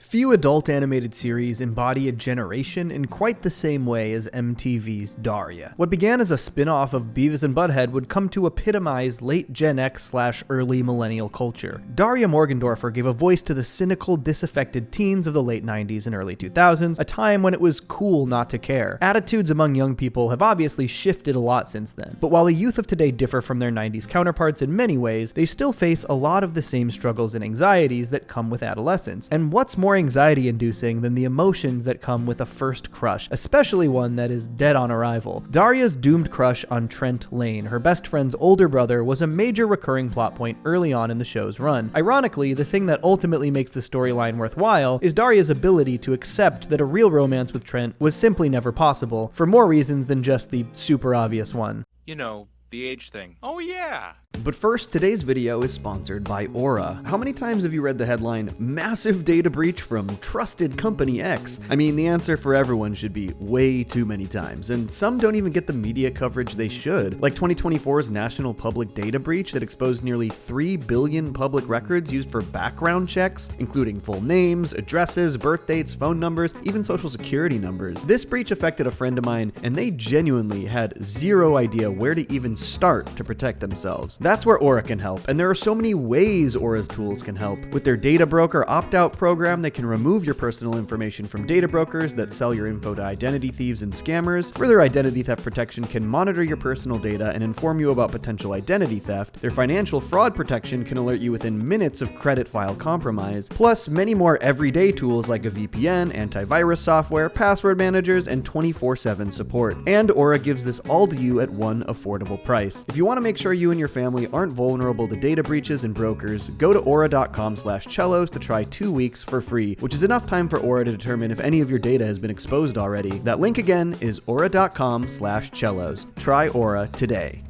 Few adult animated series embody a generation in quite the same way as MTV's Daria. What began as a spin-off of Beavis and Butt-Head would come to epitomize late Gen X/early millennial culture. Daria Morgendorffer gave a voice to the cynical, disaffected teens of the late 90s and early 2000s, a time when it was cool not to care. Attitudes among young people have obviously shifted a lot since then, but while the youth of today differ from their 90s counterparts in many ways, they still face a lot of the same struggles and anxieties that come with adolescence. And what's more anxiety-inducing than the emotions that come with a first crush, especially one that is dead on arrival? Daria's doomed crush on Trent Lane, her best friend's older brother, was a major recurring plot point early on in the show's run. Ironically, the thing that ultimately makes the storyline worthwhile is Daria's ability to accept that a real romance with Trent was simply never possible, for more reasons than just the super obvious one. You know, the age thing. Oh yeah! But first, today's video is sponsored by Aura. How many times have you read the headline, "Massive data breach from trusted company X"? I mean, the answer for everyone should be way too many times, and some don't even get the media coverage they should. Like 2024's National Public Data Breach that exposed nearly 3 billion public records used for background checks, including full names, addresses, birth dates, phone numbers, even social security numbers. This breach affected a friend of mine, and they genuinely had zero idea where to even start to protect themselves. That's where Aura can help, and there are so many ways Aura's tools can help. With their data broker opt-out program, they can remove your personal information from data brokers that sell your info to identity thieves and scammers. Further identity theft protection can monitor your personal data and inform you about potential identity theft. Their financial fraud protection can alert you within minutes of credit file compromise. Plus, many more everyday tools like a VPN, antivirus software, password managers, and 24/7 support. And Aura gives this all to you at one affordable price. If you want to make sure you and your family aren't vulnerable to data breaches and brokers, go to aura.com/cellos to try 2 weeks for free, which is enough time for Aura to determine if any of your data has been exposed already. That link again is aura.com/cellos. Try Aura today.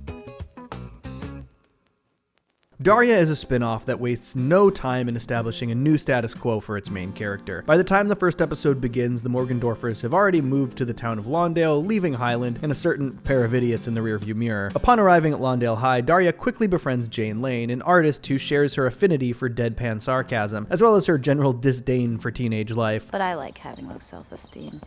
Daria is a spin-off that wastes no time in establishing a new status quo for its main character. By the time the first episode begins, the Morgendorffers have already moved to the town of Lawndale, leaving Highland and a certain pair of idiots in the rearview mirror. Upon arriving at Lawndale High, Daria quickly befriends Jane Lane, an artist who shares her affinity for deadpan sarcasm, as well as her general disdain for teenage life. But I like having low self-esteem.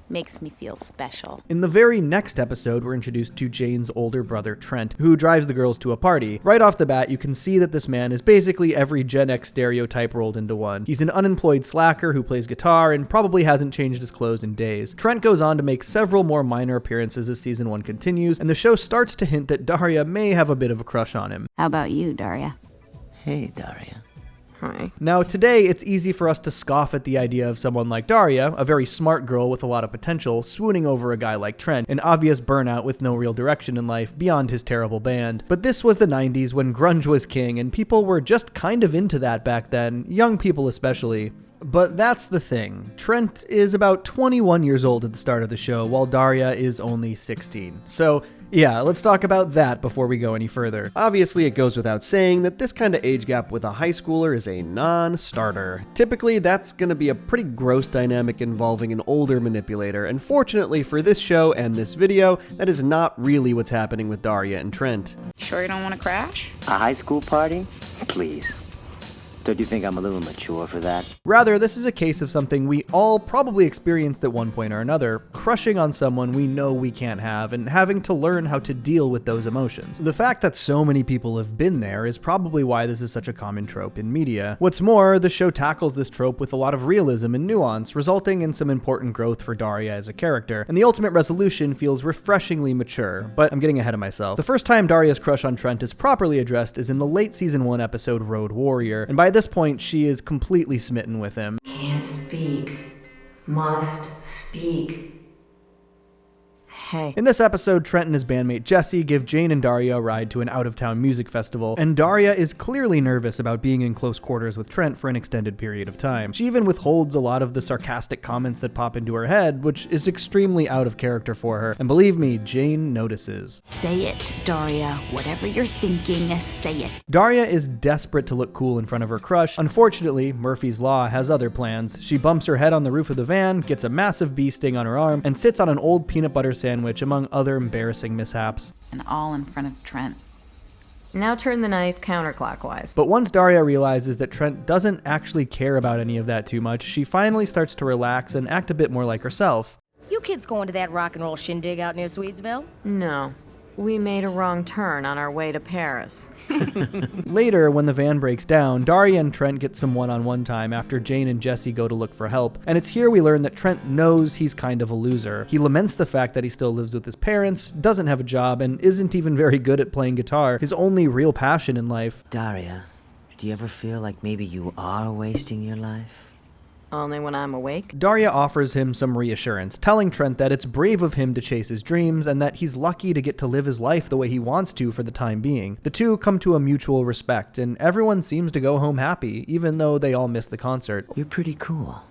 Makes me feel special. In the very next episode, we're introduced to Jane's older brother, Trent, who drives the girls to a party. Right off the bat, you can see that this man is basically every Gen X stereotype rolled into one. He's an unemployed slacker who plays guitar and probably hasn't changed his clothes in days. Trent goes on to make several more minor appearances as season 1 continues, and the show starts to hint that Daria may have a bit of a crush on him. How about you, Daria? Hey, Daria. Hi. Now, today, it's easy for us to scoff at the idea of someone like Daria, a very smart girl with a lot of potential, swooning over a guy like Trent, an obvious burnout with no real direction in life beyond his terrible band. But this was the 90s when grunge was king, and people were just kind of into that back then, young people especially. But that's the thing. Trent is about 21 years old at the start of the show, while Daria is only 16. So, yeah, let's talk about that before we go any further. Obviously, it goes without saying that this kind of age gap with a high schooler is a non-starter. Typically, that's going to be a pretty gross dynamic involving an older manipulator, and fortunately for this show and this video, that is not really what's happening with Daria and Trent. Sure you don't want to crash? A high school party? Please. Don't you think I'm a little mature for that? Rather, this is a case of something we all probably experienced at one point or another, crushing on someone we know we can't have and having to learn how to deal with those emotions. The fact that so many people have been there is probably why this is such a common trope in media. What's more, the show tackles this trope with a lot of realism and nuance, resulting in some important growth for Daria as a character, and the ultimate resolution feels refreshingly mature. But I'm getting ahead of myself. The first time Daria's crush on Trent is properly addressed is in the late season 1 episode Road Warrior, and by this point, she is completely smitten with him. Can't speak. Must speak. Hey. In this episode, Trent and his bandmate Jesse give Jane and Daria a ride to an out-of-town music festival, and Daria is clearly nervous about being in close quarters with Trent for an extended period of time. She even withholds a lot of the sarcastic comments that pop into her head, which is extremely out of character for her, and believe me, Jane notices. Say it, Daria. Whatever you're thinking, say it. Daria is desperate to look cool in front of her crush. Unfortunately, Murphy's Law has other plans. She bumps her head on the roof of the van, gets a massive bee sting on her arm, and sits on an old peanut butter sandwich, among other embarrassing mishaps. And all in front of Trent. Now turn the knife counterclockwise. But once Daria realizes that Trent doesn't actually care about any of that too much, she finally starts to relax and act a bit more like herself. You kids going to that rock and roll shindig out near Swedesville? No. We made a wrong turn on our way to Paris. Later, when the van breaks down, Daria and Trent get some one-on-one time after Jane and Jesse go to look for help, and it's here we learn that Trent knows he's kind of a loser. He laments the fact that he still lives with his parents, doesn't have a job, and isn't even very good at playing guitar, his only real passion in life. Daria, do you ever feel like maybe you are wasting your life? Only when I'm awake? Daria offers him some reassurance, telling Trent that it's brave of him to chase his dreams and that he's lucky to get to live his life the way he wants to for the time being. The two come to a mutual respect, and everyone seems to go home happy, even though they all miss the concert. You're pretty cool.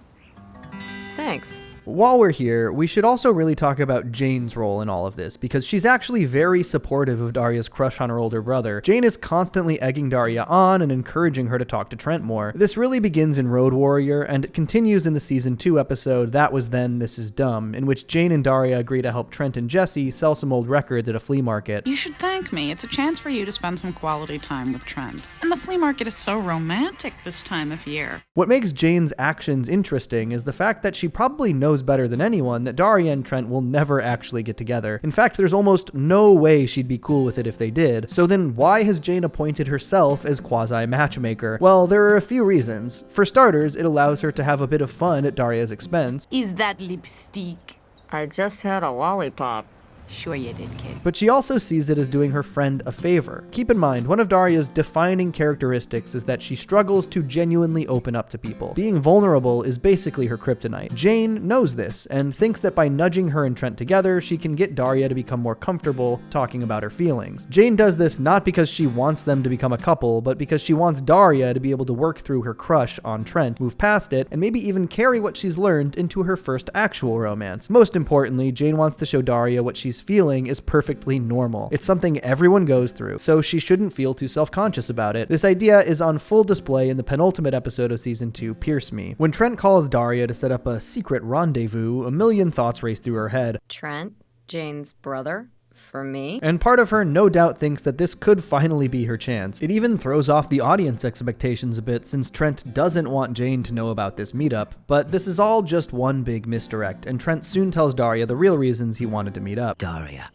Thanks. While we're here, we should also really talk about Jane's role in all of this, because she's actually very supportive of Daria's crush on her older brother. Jane is constantly egging Daria on and encouraging her to talk to Trent more. This really begins in Road Warrior, and it continues in the Season 2 episode, That Was Then, This Is Dumb, in which Jane and Daria agree to help Trent and Jesse sell some old records at a flea market. You should thank me. It's a chance for you to spend some quality time with Trent. And the flea market is so romantic this time of year. What makes Jane's actions interesting is the fact that she probably knows better than anyone that Daria and Trent will never actually get together. In fact, there's almost no way she'd be cool with it if they did. So then why has Jane appointed herself as quasi-matchmaker? Well, there are a few reasons. For starters, it allows her to have a bit of fun at Daria's expense. Is that lipstick? I just had a lollipop. Sure you did, kid. But she also sees it as doing her friend a favor. Keep in mind, one of Daria's defining characteristics is that she struggles to genuinely open up to people. Being vulnerable is basically her kryptonite. Jane knows this, and thinks that by nudging her and Trent together, she can get Daria to become more comfortable talking about her feelings. Jane does this not because she wants them to become a couple, but because she wants Daria to be able to work through her crush on Trent, move past it, and maybe even carry what she's learned into her first actual romance. Most importantly, Jane wants to show Daria what she's feeling is perfectly normal. It's something everyone goes through, so she shouldn't feel too self-conscious about it. This idea is on full display in the penultimate episode of Season 2, Pierce Me. When Trent calls Daria to set up a secret rendezvous, a million thoughts race through her head. Trent? Jane's brother? For me? And part of her no doubt thinks that this could finally be her chance. It even throws off the audience expectations a bit, since Trent doesn't want Jane to know about this meetup. But this is all just one big misdirect, and Trent soon tells Daria the real reasons he wanted to meet up. Daria,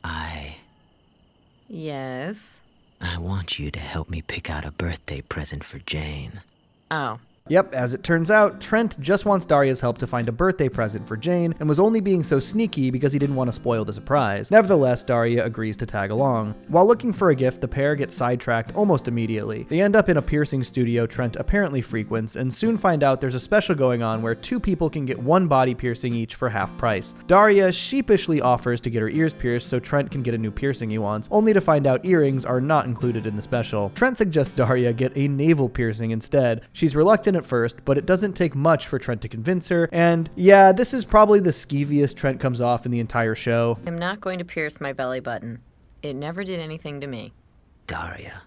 Yes? I want you to help me pick out a birthday present for Jane. Oh. Yep, as it turns out, Trent just wants Daria's help to find a birthday present for Jane, and was only being so sneaky because he didn't want to spoil the surprise. Nevertheless, Daria agrees to tag along. While looking for a gift, the pair get sidetracked almost immediately. They end up in a piercing studio Trent apparently frequents, and soon find out there's a special going on where two people can get one body piercing each for half price. Daria sheepishly offers to get her ears pierced so Trent can get a new piercing he wants, only to find out earrings are not included in the special. Trent suggests Daria get a navel piercing instead. She's reluctant at first, but it doesn't take much for Trent to convince her, and yeah, this is probably the skeeviest Trent comes off in the entire show. I'm not going to pierce my belly button. It never did anything to me. Daria,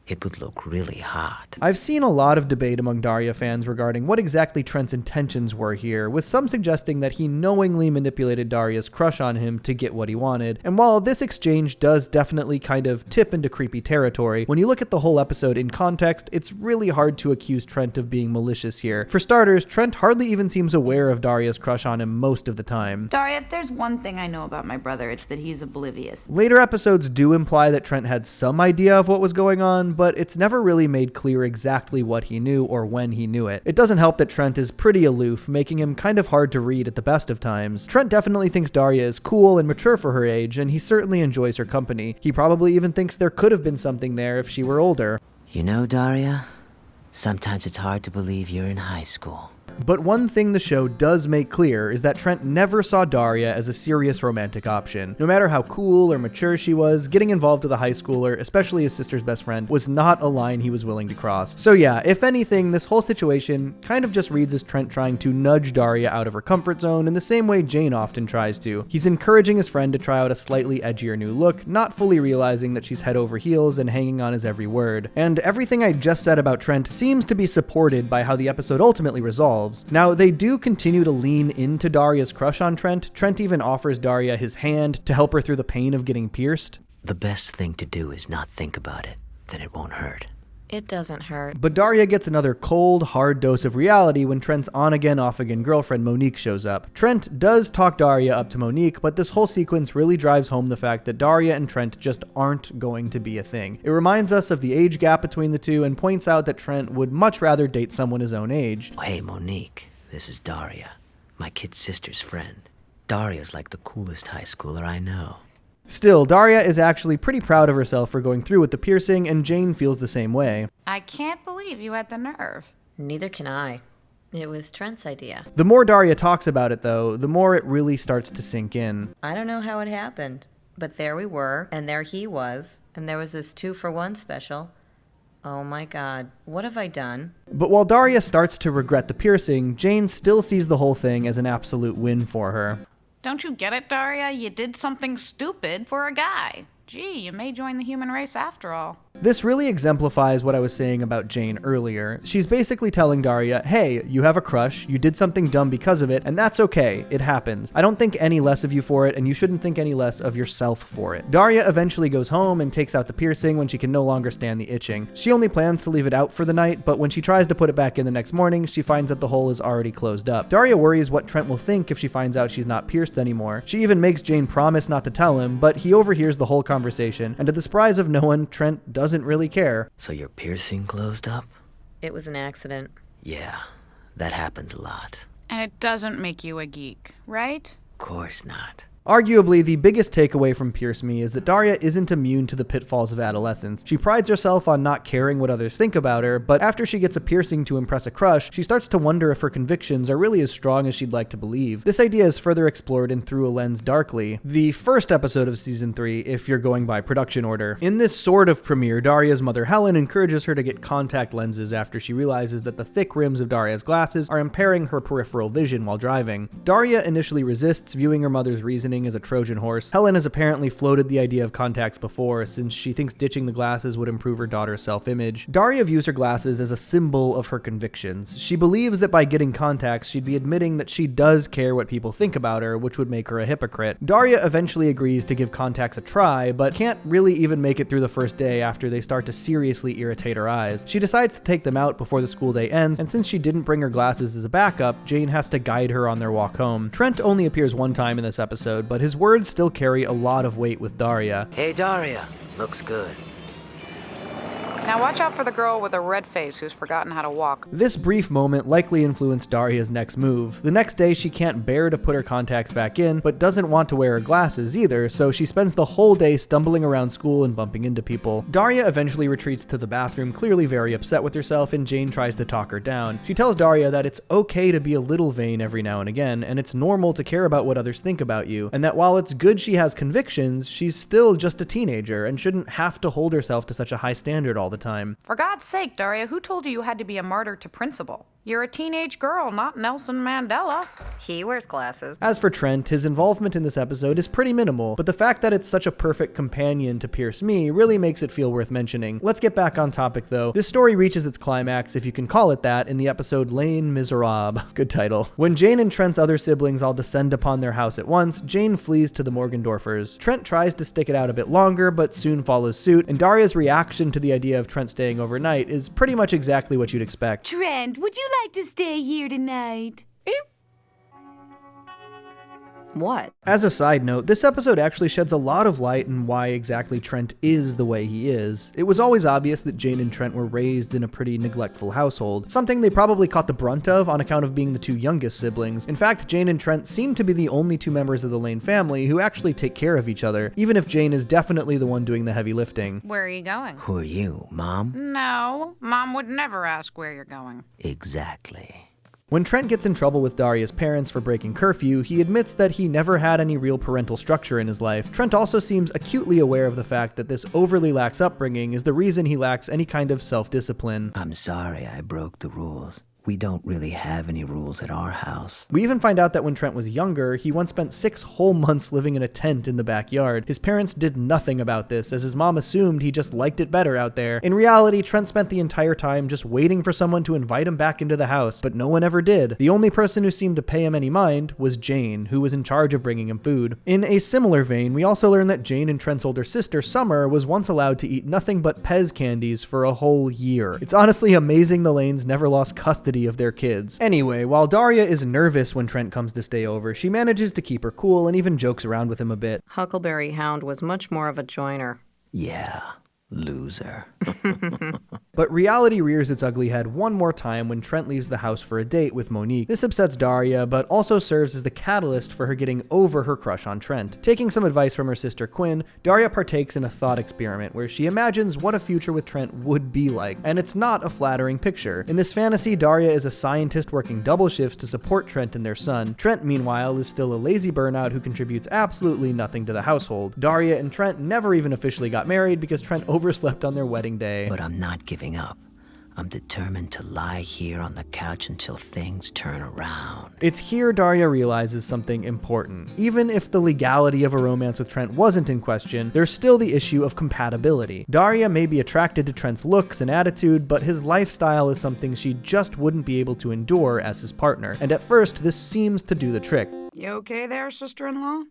it would look really hot. I've seen a lot of debate among Daria fans regarding what exactly Trent's intentions were here, with some suggesting that he knowingly manipulated Daria's crush on him to get what he wanted. And while this exchange does definitely kind of tip into creepy territory, when you look at the whole episode in context, it's really hard to accuse Trent of being malicious here. For starters, Trent hardly even seems aware of Daria's crush on him most of the time. Daria, if there's one thing I know about my brother, it's that he's oblivious. Later episodes do imply that Trent had some idea of what was going on, but it's never really made clear exactly what he knew or when he knew it. It doesn't help that Trent is pretty aloof, making him kind of hard to read at the best of times. Trent definitely thinks Daria is cool and mature for her age, and he certainly enjoys her company. He probably even thinks there could have been something there if she were older. You know, Daria, sometimes it's hard to believe you're in high school. But one thing the show does make clear is that Trent never saw Daria as a serious romantic option. No matter how cool or mature she was, getting involved with a high schooler, especially his sister's best friend, was not a line he was willing to cross. So yeah, if anything, this whole situation kind of just reads as Trent trying to nudge Daria out of her comfort zone in the same way Jane often tries to. He's encouraging his friend to try out a slightly edgier new look, not fully realizing that she's head over heels and hanging on his every word. And everything I just said about Trent seems to be supported by how the episode ultimately resolves. Now, they do continue to lean into Daria's crush on Trent. Trent even offers Daria his hand to help her through the pain of getting pierced. The best thing to do is not think about it. then it won't hurt. It doesn't hurt. But Daria gets another cold, hard dose of reality when Trent's on-again, off-again girlfriend Monique shows up. Trent does talk Daria up to Monique, but this whole sequence really drives home the fact that Daria and Trent just aren't going to be a thing. It reminds us of the age gap between the two and points out that Trent would much rather date someone his own age. Oh, hey, Monique, this is Daria, my kid sister's friend. Daria's like the coolest high schooler I know. Still, Daria is actually pretty proud of herself for going through with the piercing, and Jane feels the same way. I can't believe you had the nerve. Neither can I. It was Trent's idea. The more Daria talks about it, though, the more it really starts to sink in. I don't know how it happened, but there we were, and there he was, and there was this 2-for-1 special. Oh my god, what have I done? But while Daria starts to regret the piercing, Jane still sees the whole thing as an absolute win for her. Don't you get it, Daria? You did something stupid for a guy. Gee, you may join the human race after all. This really exemplifies what I was saying about Jane earlier. She's basically telling Daria, hey, you have a crush, you did something dumb because of it, and that's okay, it happens. I don't think any less of you for it, and you shouldn't think any less of yourself for it. Daria eventually goes home and takes out the piercing when she can no longer stand the itching. She only plans to leave it out for the night, but when she tries to put it back in the next morning, she finds that the hole is already closed up. Daria worries what Trent will think if she finds out she's not pierced anymore. She even makes Jane promise not to tell him, but he overhears the whole conversation, and to the surprise of no one, Trent doesn't really care. So your piercing closed up? It was an accident. Yeah, that happens a lot. And it doesn't make you a geek, right? Of course not. Arguably, the biggest takeaway from Pierce Me is that Daria isn't immune to the pitfalls of adolescence. She prides herself on not caring what others think about her, but after she gets a piercing to impress a crush, she starts to wonder if her convictions are really as strong as she'd like to believe. This idea is further explored in Through a Lens Darkly, the first episode of season 3, if you're going by production order. In this sort of premiere, Daria's mother Helen encourages her to get contact lenses after she realizes that the thick rims of Daria's glasses are impairing her peripheral vision while driving. Daria initially resists, viewing her mother's reasoning as a Trojan horse. Helen has apparently floated the idea of contacts before, since she thinks ditching the glasses would improve her daughter's self-image. Daria views her glasses as a symbol of her convictions. She believes that by getting contacts, she'd be admitting that she does care what people think about her, which would make her a hypocrite. Daria eventually agrees to give contacts a try, but can't really even make it through the first day after they start to seriously irritate her eyes. She decides to take them out before the school day ends, and since she didn't bring her glasses as a backup, Jane has to guide her on their walk home. Trent only appears one time in this episode, but his words still carry a lot of weight with Daria. Hey, Daria. Looks good. Now watch out for the girl with a red face who's forgotten how to walk. This brief moment likely influenced Daria's next move. The next day, she can't bear to put her contacts back in, but doesn't want to wear her glasses either, so she spends the whole day stumbling around school and bumping into people. Daria eventually retreats to the bathroom, clearly very upset with herself, and Jane tries to talk her down. She tells Daria that it's okay to be a little vain every now and again, and it's normal to care about what others think about you, and that while it's good she has convictions, she's still just a teenager and shouldn't have to hold herself to such a high standard all the time. For God's sake, Daria, who told you had to be a martyr to principle? You're a teenage girl, not Nelson Mandela. He wears glasses. As for Trent, his involvement in this episode is pretty minimal, but the fact that it's such a perfect companion to Pierce Me really makes it feel worth mentioning. Let's get back on topic though. This story reaches its climax, if you can call it that, in the episode Les Miserables. Good title. When Jane and Trent's other siblings all descend upon their house at once, Jane flees to the Morgendorffers. Trent tries to stick it out a bit longer, but soon follows suit, and Daria's reaction to the idea of Trent staying overnight is pretty much exactly what you'd expect. Trent, would you like to stay here tonight? What? As a side note, this episode actually sheds a lot of light on why exactly Trent is the way he is. It was always obvious that Jane and Trent were raised in a pretty neglectful household, something they probably caught the brunt of on account of being the two youngest siblings. In fact, Jane and Trent seem to be the only two members of the Lane family who actually take care of each other, even if Jane is definitely the one doing the heavy lifting. Where are you going? Who are you, Mom? No, Mom would never ask where you're going. Exactly. When Trent gets in trouble with Daria's parents for breaking curfew, he admits that he never had any real parental structure in his life. Trent also seems acutely aware of the fact that this overly lax upbringing is the reason he lacks any kind of self-discipline. I'm sorry I broke the rules. We don't really have any rules at our house. We even find out that when Trent was younger, he once spent 6 whole months living in a tent in the backyard. His parents did nothing about this, as his mom assumed he just liked it better out there. In reality, Trent spent the entire time just waiting for someone to invite him back into the house, but no one ever did. The only person who seemed to pay him any mind was Jane, who was in charge of bringing him food. In a similar vein, we also learn that Jane and Trent's older sister, Summer, was once allowed to eat nothing but Pez candies for a whole year. It's honestly amazing the Lanes never lost custody of their kids. Anyway, while Daria is nervous when Trent comes to stay over, she manages to keep her cool and even jokes around with him a bit. Huckleberry Hound was much more of a joiner. Yeah, loser. But reality rears its ugly head one more time when Trent leaves the house for a date with Monique. This upsets Daria, but also serves as the catalyst for her getting over her crush on Trent. Taking some advice from her sister Quinn, Daria partakes in a thought experiment where she imagines what a future with Trent would be like, and it's not a flattering picture. In this fantasy, Daria is a scientist working double shifts to support Trent and their son. Trent, meanwhile, is still a lazy burnout who contributes absolutely nothing to the household. Daria and Trent never even officially got married because Trent overslept on their wedding day. But I'm not giving up. I'm determined to lie here on the couch until things turn around. It's here Daria realizes something important. Even if the legality of a romance with Trent wasn't in question, there's still the issue of compatibility. Daria may be attracted to Trent's looks and attitude, but his lifestyle is something she just wouldn't be able to endure as his partner. And at first, this seems to do the trick. You okay there, sister-in-law?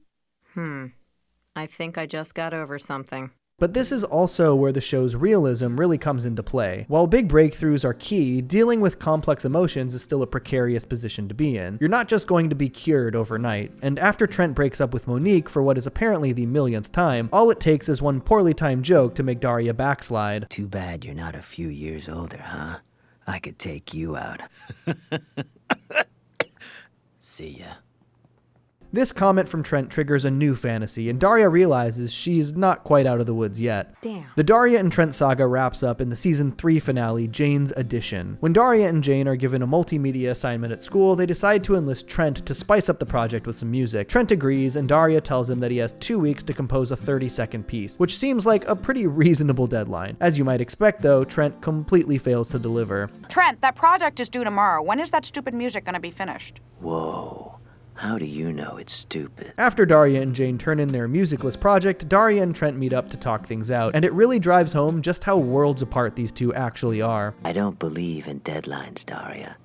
I think I just got over something. But this is also where the show's realism really comes into play. While big breakthroughs are key, dealing with complex emotions is still a precarious position to be in. You're not just going to be cured overnight. And after Trent breaks up with Monique for what is apparently the millionth time, all it takes is one poorly timed joke to make Daria backslide. Too bad you're not a few years older, huh? I could take you out. See ya. This comment from Trent triggers a new fantasy, and Daria realizes she's not quite out of the woods yet. Damn. The Daria and Trent saga wraps up in the season 3 finale, Jane's Edition. When Daria and Jane are given a multimedia assignment at school, they decide to enlist Trent to spice up the project with some music. Trent agrees, and Daria tells him that he has 2 weeks to compose a 30-second piece, which seems like a pretty reasonable deadline. As you might expect, though, Trent completely fails to deliver. Trent, that project is due tomorrow. When is that stupid music gonna be finished? Whoa. How do you know it's stupid? After Daria and Jane turn in their musicless project, Daria and Trent meet up to talk things out, and it really drives home just how worlds apart these two actually are. I don't believe in deadlines, Daria.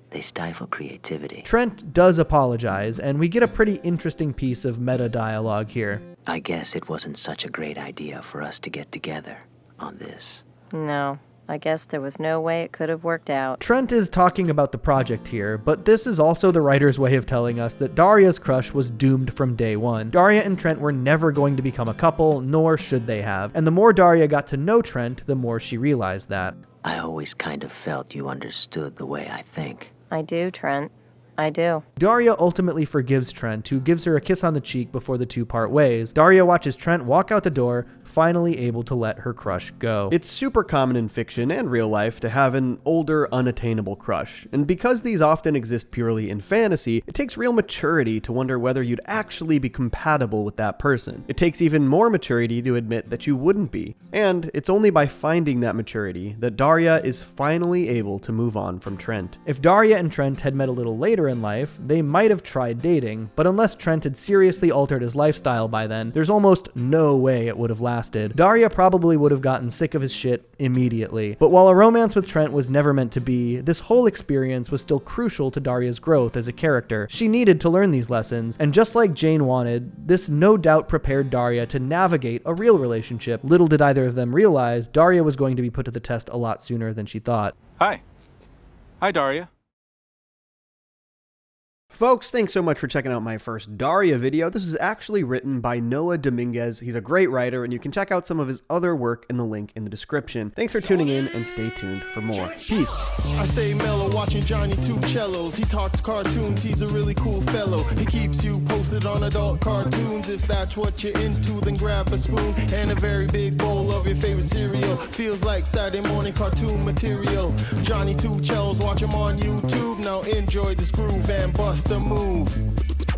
They stifle creativity. Trent does apologize, and we get a pretty interesting piece of meta dialogue here. I guess it wasn't such a great idea for us to get together on this. No, I guess there was no way it could have worked out. Trent is talking about the project here, but this is also the writer's way of telling us that Daria's crush was doomed from day one. Daria and Trent were never going to become a couple, nor should they have. And the more Daria got to know Trent, the more she realized that. I always kind of felt you understood the way I think. I do, Trent. I do. Daria ultimately forgives Trent, who gives her a kiss on the cheek before the two part ways. Daria watches Trent walk out the door, finally able to let her crush go. It's super common in fiction and real life to have an older, unattainable crush. And because these often exist purely in fantasy, it takes real maturity to wonder whether you'd actually be compatible with that person. It takes even more maturity to admit that you wouldn't be. And it's only by finding that maturity that Daria is finally able to move on from Trent. If Daria and Trent had met a little later in life, they might have tried dating, but unless Trent had seriously altered his lifestyle by then, there's almost no way it would have lasted. Daria probably would have gotten sick of his shit immediately. But while a romance with Trent was never meant to be, this whole experience was still crucial to Daria's growth as a character. She needed to learn these lessons, and just like Jane wanted, this no doubt prepared Daria to navigate a real relationship. Little did either of them realize Daria was going to be put to the test a lot sooner than she thought. Hi, Daria. Folks, thanks so much for checking out my first Daria video. This is actually written by Noah Dominguez. He's a great writer, and you can check out some of his other work in the link in the description. Thanks for tuning in, and stay tuned for more. Peace. I stay mellow watching Johnny Two Cellos. He talks cartoons, he's a really cool fellow. He keeps you posted on adult cartoons. If that's what you're into, then grab a spoon and a very big bowl of your favorite cereal. Feels like Saturday morning cartoon material. Johnny Two Cellos, watch him on YouTube. Now enjoy this groove and bust a move.